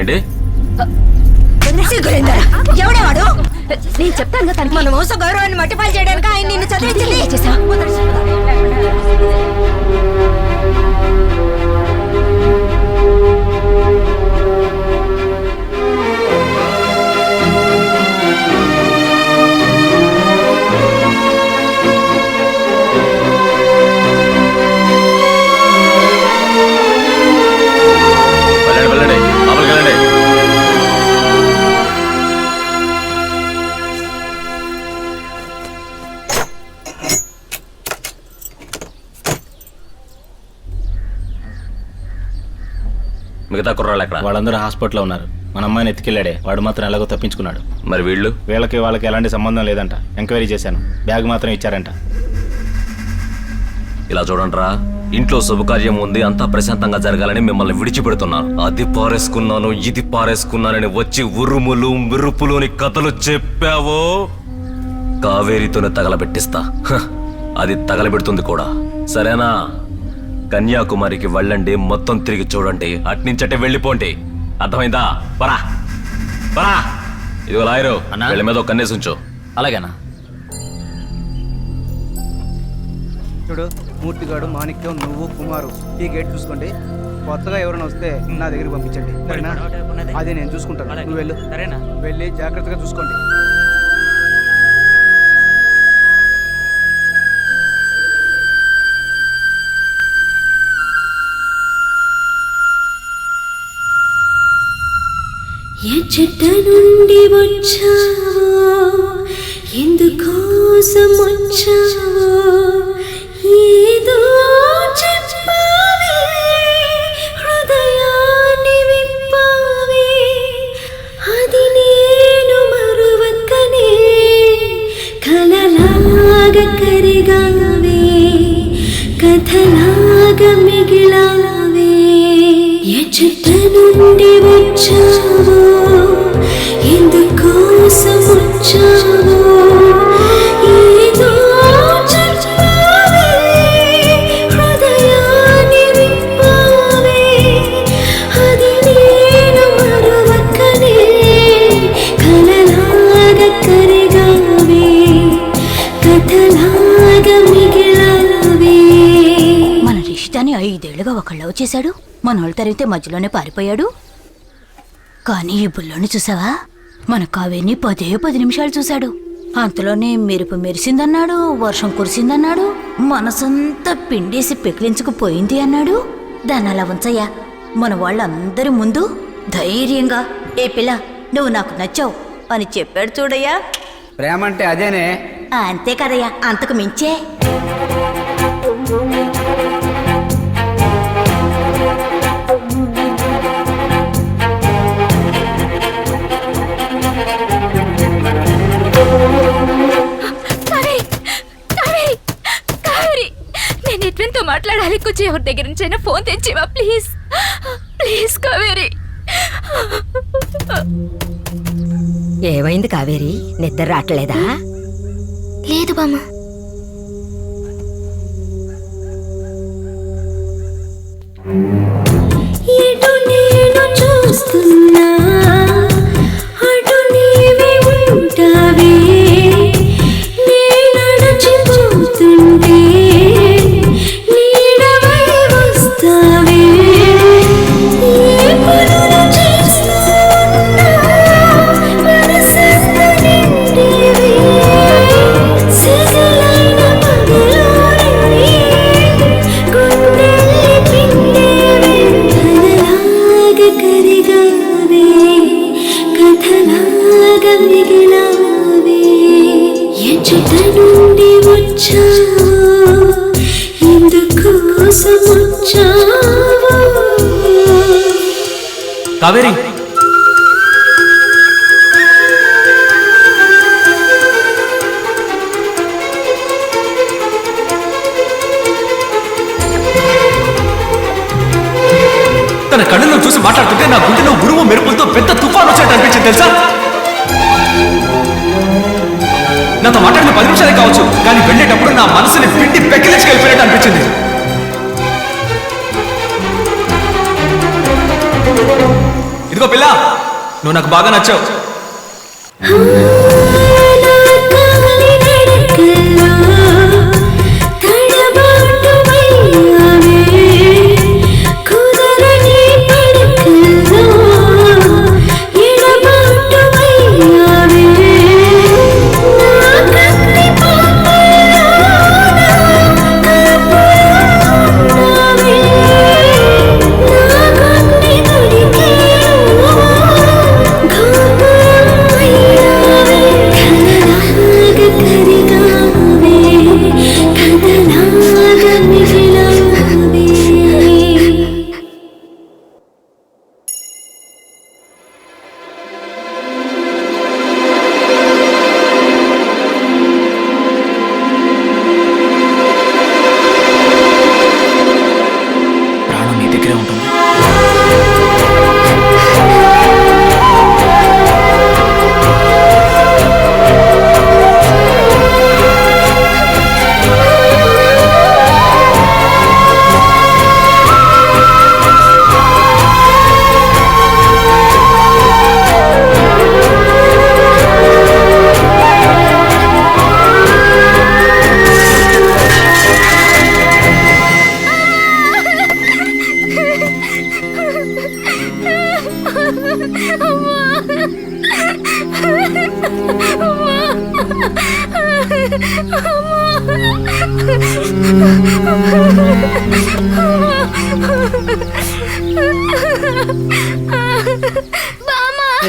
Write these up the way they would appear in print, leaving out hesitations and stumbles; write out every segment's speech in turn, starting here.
ఏంటి? ఎవడేవాడు? నేను చెప్తాను తనకి. మన మోస గౌరవాన్ని మట్టిపాలు చేయడానికి ఆయన నిన్ను చదివించింది. మిగతా కుర్రాళ్ళు ఎక్కడ? వాళ్ళందరూ హాస్పిటల్లో ఉన్నారు. మన అమ్మాయిని ఎత్తుకెళ్ళాడే, వాడు మాత్రం ఎలాగో తప్పించుకున్నాడు. మరి వాళ్ళకి ఎలాంటి సంబంధం లేదంట. ఎంక్వైరీ చేశాను, బ్యాగ్ మాత్రం ఇచ్చారంట. ఇలా చూడండిరా, ఇంట్లో శుభకార్యం ఉంది, అంతా ప్రశాంతంగా జరగాలని మిమ్మల్ని విడిచిపెడుతున్నాను. అది పారేసుకున్నాను, ఇది పారేసుకున్నానని వచ్చి ఉరుములు మిరుపులోని కథలు చెప్పావో కావేరితోనే తగలబెట్టిస్తా. అది తగలబెడుతుంది కూడా. సరేనా? కన్యాకుమారికి వెళ్ళండి, మొత్తం తిరిగి చూడండి, అట్నుంచటే వెళ్ళిపోండి. అర్థమైందా? పరా పరా. ఇదిగో లాయరు, వీళ్ళ మీద ఒక కన్నేసి ఉంచు. అలాగేనా? చూడు, మూర్తిగాడు, మాణిక్యం, నువ్వు, కుమారు ఈ గేట్ చూసుకోండి. కొత్తగా ఎవరైనా వస్తే నా దగ్గరికి పంపించండి. సరేనా? అది నేను చూసుకుంటాను. నువ్వు వెళ్ళు. సరేనా? వెళ్ళి జాగ్రత్తగా చూసుకోండి. ఏ చెట్ట నుండి వచ్చావో, ఎందుకోసం వచ్చావో, ఏదో చెప్పావే, హృదయాన్ని విప్పావే, అది నేను మరువక్కనే కలలాగా కరిగావే, కథలాగా మిగిలావే. ఏ చెట్ట నుండి వచ్చావో, ఎందుకోసం వచ్చావో, ఏదో చెప్పావే, హృదయాన్ని విప్పావే, అది నేను మరువక్కనే కలలాగా కరిగావే, కథలాగా మిగిలావే. మన రిష్టాని 5 ఏళ్లుగా ఒకళ్ళు చేశాడు. మనోళ్ళు తరిగితే మధ్యలోనే పారిపోయాడు. కానీ ఈ బుల్లోని చూసావా? మన కావేరిని 10 నిమిషాలు చూశాడు. అంతలోనే మెరుపు మెరిసిందన్నాడు, వర్షం కురిసిందన్నాడు, మనసంతా పిండేసి పెకిలించుకుపోయింది అన్నాడు. దాన్ని అలా ఉంచయ్యా. మన వాళ్ళందరి ముందు ధైర్యంగా, ఏ పిల్ల నువ్వు నాకు నచ్చావు అని చెప్పాడు చూడయ్యా. ప్రేమ అంటే అదేనే. అంతే కదయ్యా, అంతకు మించే. నేను ఎట్వెన్తో మాట్లాడాలి. కొంచెం ఎవరి దగ్గర నుంచి అయినా ఫోన్ తెచ్చేవా ప్లీజ్? ప్లీజ్ కావేరి. ఏమైంది కావేరి? నిద్ర రావట్లేదా? లేదు బామ్మ. ఎటు నేను చూస్తున్నా, అటు నీవే ఉంటావే, నడచిపోతుంటే నీడవై వస్తావే, ఏ పనులు చేస్తున్నా మనసంతా నిండేవే, సిగలైన పగలోనే గుండెల్ని పిండేవే, కలలాగా కరిగావే, కథలాగా మిగిలావే. ఏ చెట్ట నుండి వచ్చావో, ఎందుకోసం వచ్చావో. కావేరి, తన కళ్ళలో చూసి మాట్లాడుతుంటే నా గుండెలో ఉరుము మెరుపులతో పెద్ద తుఫాను వచ్చినట్టు అనిపించింది తెలుసా? నాతో మాట్లాడిన 10 నిమిషాలే కావచ్చు, కానీ వెళ్ళేటప్పుడు నా మనసుని పిండి పెక్కిలించుకెళ్ళిపోయినట్టు అనిపించింది. ఇదిగో ఇదిగో పిల్ల, నువ్వు నాకు బాగా నచ్చావు. ప్రాణం నీ దగ్గరే ఉంటుంది.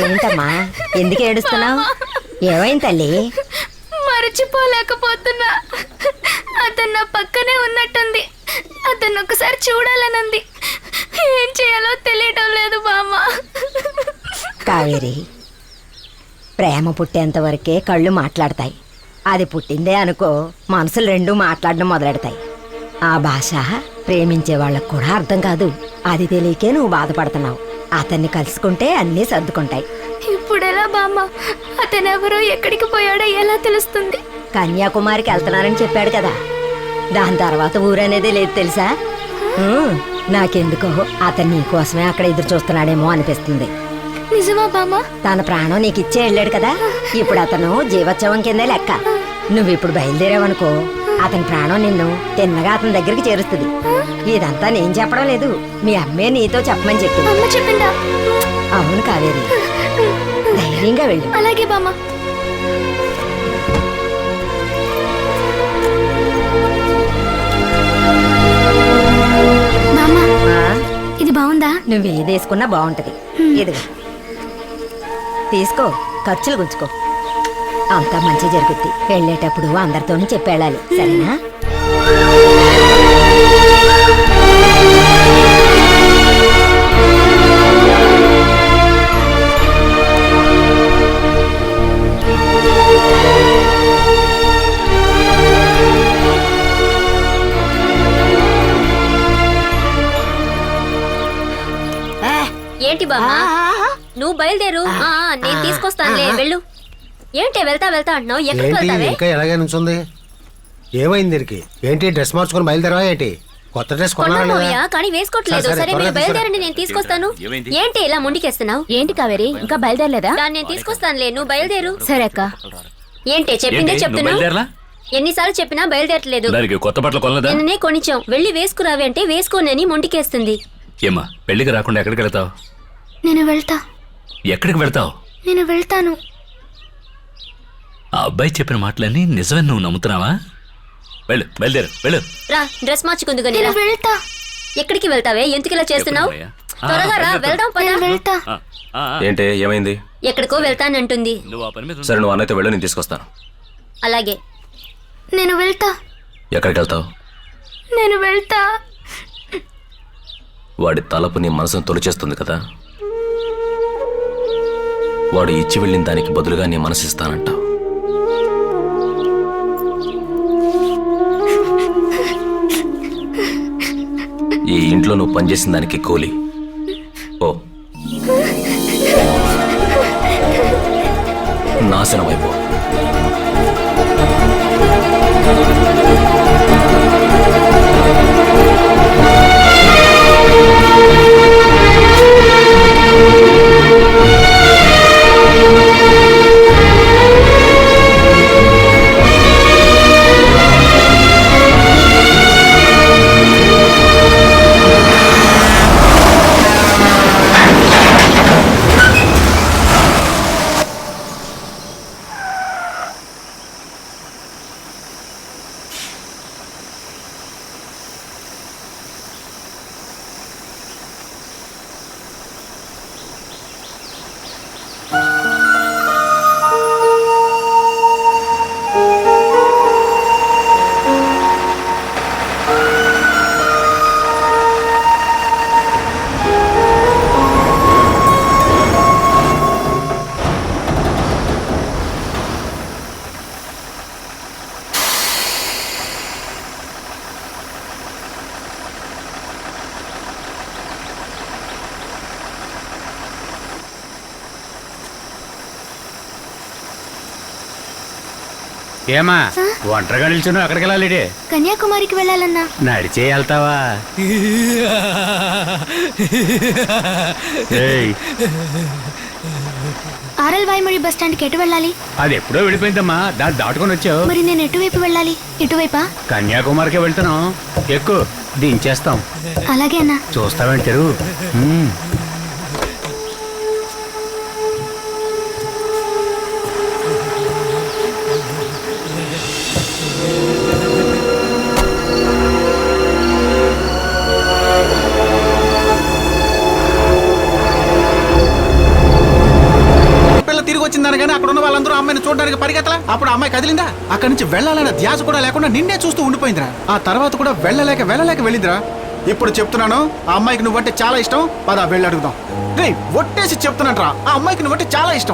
ఏంటమ్మా, ఎందుకు ఏడుస్తున్నావు? ఏమైంది తల్లి? మరచిపోలేకపోతున్నా. అతను నా పక్కనే ఉన్నట్టుంది. అతను ఒకసారి చూడాలనుంది. ఏం చేయాలో తెలియటం లేదు బామ్మ. కావేరి, ప్రేమ పుట్టేంత వరకే కళ్ళు మాట్లాడతాయి. అది పుట్టిందే అనుకో, మనసులు రెండూ మాట్లాడడం మొదలెడతాయి. ఆ భాష ప్రేమించే వాళ్ళకు కూడా అర్థం కాదు. అది తెలియకే నువ్వు బాధపడుతున్నావు. అతన్ని కలుసుకుంటే అన్నీ సర్దుకుంటాయి. ఇప్పుడెలా బామ్మ? అతనెవరో ఎక్కడికి పోయాడో ఎలా తెలుస్తుంది? కన్యాకుమారికి వెళ్తున్నానని చెప్పాడు కదా. దాని తర్వాత ఊరనేదే లేదు తెలుసా? నాకెందుకో అతను నీకోసమే అక్కడ ఎదురు చూస్తున్నాడేమో అనిపిస్తుంది. నిజమా బామ్మ? తన ప్రాణం నీకు ఇచ్చే వెళ్ళాడు కదా. ఇప్పుడు అతను జీవోత్సవం కిందే లెక్క. నువ్వు ఇప్పుడు బయలుదేరావనుకో, అతని ప్రాణం నిన్ను తిన్నగా అతని దగ్గరికి చేరుస్తుంది. ఇదంతా నేను చెప్పడం లేదు, మీ అమ్మే నీతో చెప్పమని చెప్పింది. అమ్మ చెప్పిందా? అవును కావేరి, ధైర్యంగా వెళ్ళు. అలాగే బామ్మ. బామ్మ, ఇది బాగుందా? నువ్వు ఏదేసుకున్నా బాగుంటది. ఇదిగా తీసుకో, ఖర్చులు గుంచుకో. అంతా మంచి జరుగుద్ది. వెళ్ళేటప్పుడు అందరితోనూ చెప్పేళ్ళాలి, సరేనా? ఏంటి బామ్మా, నువ్వు బయలుదేరు. నేను తీసుకొస్తానులే, వెళ్ళు. ఏంటి వెళ్తా వెళ్తా అంటున్నావు? ఎక్కడికి వెళ్తావే? ఇంకా ఎలాగే నుంచుంది? ఏమైంది దీనికి? ఏంటి డ్రెస్ మార్చుకొని బయలుదేరవా? ఏంటి కొత్త డ్రెస్ కొన్నాయా? కానీ వేసుకోవట్లేదు. సరే మీరు బయలుదేరండి, నేను తీసుకొస్తాను. ఏంటి ఇలా ముండికేస్తున్నావు? ఏంటి కావేరి, ఇంకా బయలుదేరలేదా? దాన్ని నేను తీసుకొస్తానులే, నువ్వు బయలుదేరు. సరే అక్క. ఏంటి చెప్పిందే చెప్తున్నా? ఎన్నిసార్లు చెప్పినా బయలుదేరట్లేదు. కొత్త బట్టలు కొనలేదా? నిన్ననే కొనిచ్చాం. వెళ్ళి వేసుకురావి అంటే వేసుకోనని ముండికేస్తుంది. ఏమ్మా, పెళ్లికి రాకుండా ఎక్కడికి వెళ్తావు? నేను వెళ్తా. ఎక్కడికి వెళ్తావు? నేను వెళ్తాను. ఆ అబ్బాయి చెప్పిన మాటలన్నీ నిజమని నువ్వు నమ్ముతున్నావా? వెళ్ళు, బయలుదేరు, వెళ్ళు. రా, డ్రెస్ మార్చుకుందుగా. నేను వెళ్తా. ఎక్కడికి వెళ్తావే? ఎందుకు ఇలా చేస్తున్నావు? త్వరగా రా, వెళ్దాం పద. వెళ్తా. ఏంటి, ఏమైంది? ఎక్కడికో వెళ్తానంటుంది. సరే, నువ్వు అన్నైతే వెళ్ళు, నేను తీసుకొస్తాను. అలాగే. నేను వెళ్తా. ఎక్కడికి వెళ్తావు? నేను వెళ్తా. వాడి తలపు నీ మనసును తొలిచేస్తుంది కదా. వాడు ఇచ్చి వెళ్ళిన దానికి బదులుగా నీ మనసు ఇస్తానంటావు. ఈ ఇంట్లో నువ్వు పనిచేసిన దానికి కూలి. ఓ నాశనం అయిపో. ఏమా ఒంటరిగా నిల్చున్నావు, అక్కడికి వెళ్ళాలి. కన్యాకుమారికి వెళ్ళాలన్నా. నడిచే వెళ్తావా? ఏయ్, ఆర్ఎల్ వాయుమడి బస్ స్టాండ్కి ఎటు వెళ్ళాలి? అది ఎప్పుడో వెళ్ళిపోయిందమ్మా, దాన్ని దాటుకొని వచ్చావు. మరి నేను ఎటువైపు వెళ్ళాలి? ఇటువైపా? కన్యాకుమారికి వెళ్తున్నాం, ఎక్కువ దించేస్తాం. అలాగే అన్నా. చూస్తావేంటారు? పిల్ల తిరిగి వచ్చిందని కానీ అక్కడ ఉన్న వాళ్ళందరూ అమ్మాయిని చూడడానికి పరిగెత్తలా. అప్పుడు అమ్మాయి కదిలిందా? అక్కడి నుంచి వెళ్ళాలన్న ధ్యాస కూడా లేకుండా నిన్నే చూస్తూ ఉండిపోయిందిరా. ఆ తర్వాత కూడా వెళ్ళలేక వెళ్ళిందిరా. ఇప్పుడు చెప్తున్నాను, ఆ అమ్మాయికి నువ్వంటే చాలా ఇష్టం. పద వెళ్ళి అడుగుదాం. ఒట్టేసి చెప్తున్నట్రా, ఆ అమ్మాయికి నువ్వంటే చాలా ఇష్టం.